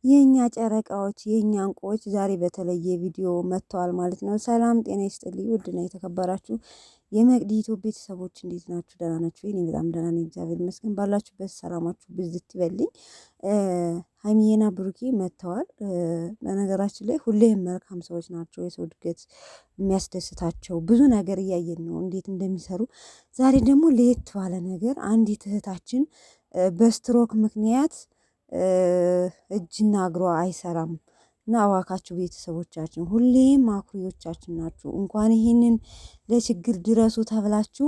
የኛ ጨረቃዎች የኛ እንቁዎች ዛሬ በተለየ ቪዲዮ መጥተዋል ማለት ነው። ሰላም ጤና ይስጥልኝ ውድና የተከበራችሁ የመቅዲ ዩቲዩብ ቤተሰቦች እንዴት ናችሁ? ደህና ናችሁ? እኔ በጣም ደህና ነኝ፣ እግዚአብሔር ይመስገን። ባላችሁበት ሰላማችሁ ብዝት ይበልኝ። ሀይሚዬና ብሩኬ መጥተዋል። በነገራችን ላይ ሁሌም መልካም ሰዎች ናቸው። የሰው እድገት የሚያስደስታቸው ብዙ ነገር እያየን ነው እንዴት እንደሚሰሩ። ዛሬ ደግሞ ለየት ባለ ነገር አንዲት እህታችን በስትሮክ ምክንያት እጅና እግሯ አይሰራም እና እባካችሁ ቤተሰቦቻችን ሁሌም አኩሪዎቻችን ናችሁ። እንኳን ይሄንን ለችግር ድረሱ ተብላችሁ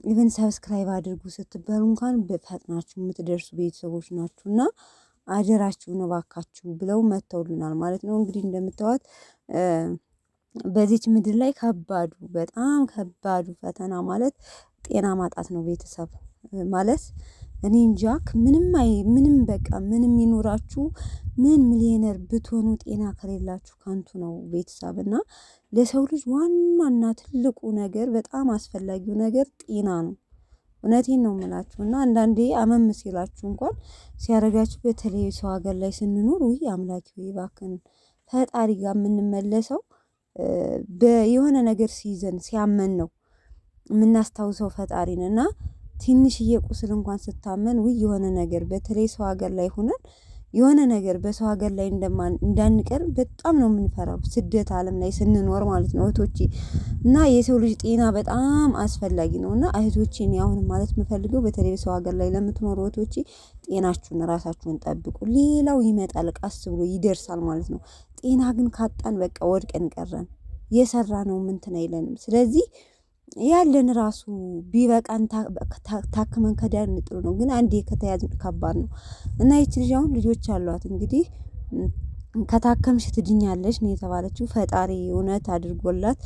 ኢቨን ሰብስክራይብ አድርጉ ስትባሉ እንኳን በፈጥናችሁ የምትደርሱ ቤተሰቦች ናችሁ እና አደራችሁን እባካችሁ ብለው መተውልናል ማለት ነው። እንግዲህ እንደምታዩት በዚች ምድር ላይ ከባዱ በጣም ከባዱ ፈተና ማለት ጤና ማጣት ነው። ቤተሰብ ማለት እኔ እንጃ ምንም በቃ ምንም ይኖራችሁ ምን ሚሊዮነር ብትሆኑ ጤና ከሌላችሁ ከንቱ ነው ቤተሰብ። እና ለሰው ልጅ ዋናና ትልቁ ነገር በጣም አስፈላጊው ነገር ጤና ነው። እውነቴን ነው የምላችሁ። እና አንዳንዴ አመም ሲላችሁ እንኳን ሲያረጋችሁ በተለይ ሰው ሀገር ላይ ስንኖር ውይ አምላኪ ወይ እባክህን ፈጣሪ ጋር የምንመለሰው የሆነ ነገር ሲይዘን ሲያመን ነው የምናስታውሰው ፈጣሪን። እና ትንሽዬ ቁስል እንኳን ስታመን ውይ የሆነ ነገር በተለይ ሰው ሀገር ላይ ሆነን የሆነ ነገር በሰው ሀገር ላይ እንዳንቀር በጣም ነው የምንፈራው፣ ስደት ዓለም ላይ ስንኖር ማለት ነው እህቶቼ። እና የሰው ልጅ ጤና በጣም አስፈላጊ ነው። እና እህቶቼን አሁን ማለት የምፈልገው በተለይ በሰው ሀገር ላይ ለምትኖሩ እህቶቼ ጤናችሁን ራሳችሁን ጠብቁ። ሌላው ይመጣል ቀስ ብሎ ይደርሳል ማለት ነው። ጤና ግን ካጣን በቃ ወድቀን ቀረን፣ የሰራ ነው ምንትን አይለንም። ስለዚህ ያለን ራሱ ቢበቃን ታክመን ከዳን ጥሩ ነው። ግን አንዴ ከተያዝን ከባድ ነው። እና ይቺ ልጅ አሁን ልጆች አሏት እንግዲህ ከታከምሽ ትድኛለሽ ነው የተባለችው። ፈጣሪ እውነት አድርጎላት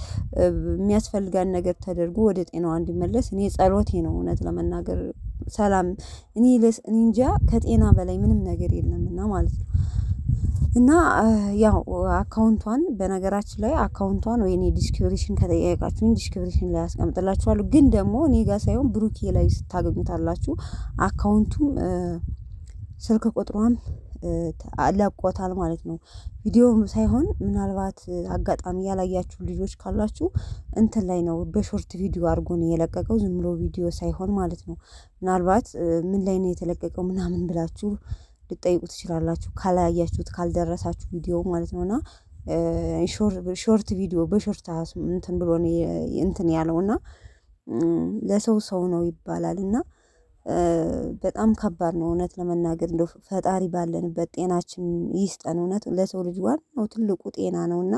የሚያስፈልጋን ነገር ተደርጎ ወደ ጤናዋ እንዲመለስ እኔ ጸሎቴ ነው እውነት ለመናገር። ሰላም እኔ እንጃ ከጤና በላይ ምንም ነገር የለምና ማለት ነው። እና ያው አካውንቷን በነገራችን ላይ አካውንቷን ወይ እኔ ዲስክሪፕሽን ከጠየቃችሁኝ ዲስክሪፕሽን ላይ አስቀምጥላችኋለሁ። ግን ደግሞ እኔ ጋር ሳይሆን ብሩኬ ላይ ስታገኙታላችሁ። አካውንቱም ስልክ ቁጥሯም ለቆታል ማለት ነው። ቪዲዮ ሳይሆን ምናልባት አጋጣሚ ያላያችሁ ልጆች ካላችሁ እንትን ላይ ነው በሾርት ቪዲዮ አድርጎ ነው የለቀቀው፣ ዝም ብሎ ቪዲዮ ሳይሆን ማለት ነው። ምናልባት ምን ላይ ነው የተለቀቀው ምናምን ብላችሁ ልጠይቁ ትችላላችሁ፣ ካላያችሁት ካልደረሳችሁ ቪዲዮ ማለት ነውና ሾርት ቪዲዮ በሾርት እንትን ብሎ ነው እንትን ያለውና ለሰው ሰው ነው ይባላል። እና በጣም ከባድ ነው እውነት ለመናገር። እንደው ፈጣሪ ባለንበት ጤናችን ይስጠን። እውነት ለሰው ልጅ ዋናው ትልቁ ጤና ነውና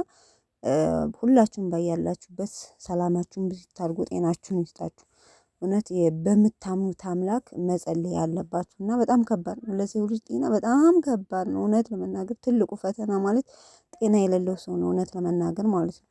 ሁላችሁም ባያላችሁበት ሰላማችሁን ብታርጉ ጤናችሁን ይስጣችሁ። እውነት በምታምኑት አምላክ መጸለይ ያለባችሁ። እና በጣም ከባድ ነው ለሰው ልጅ ጤና በጣም ከባድ ነው እውነት ለመናገር። ትልቁ ፈተና ማለት ጤና የሌለው ሰው ነው እውነት ለመናገር ማለት ነው።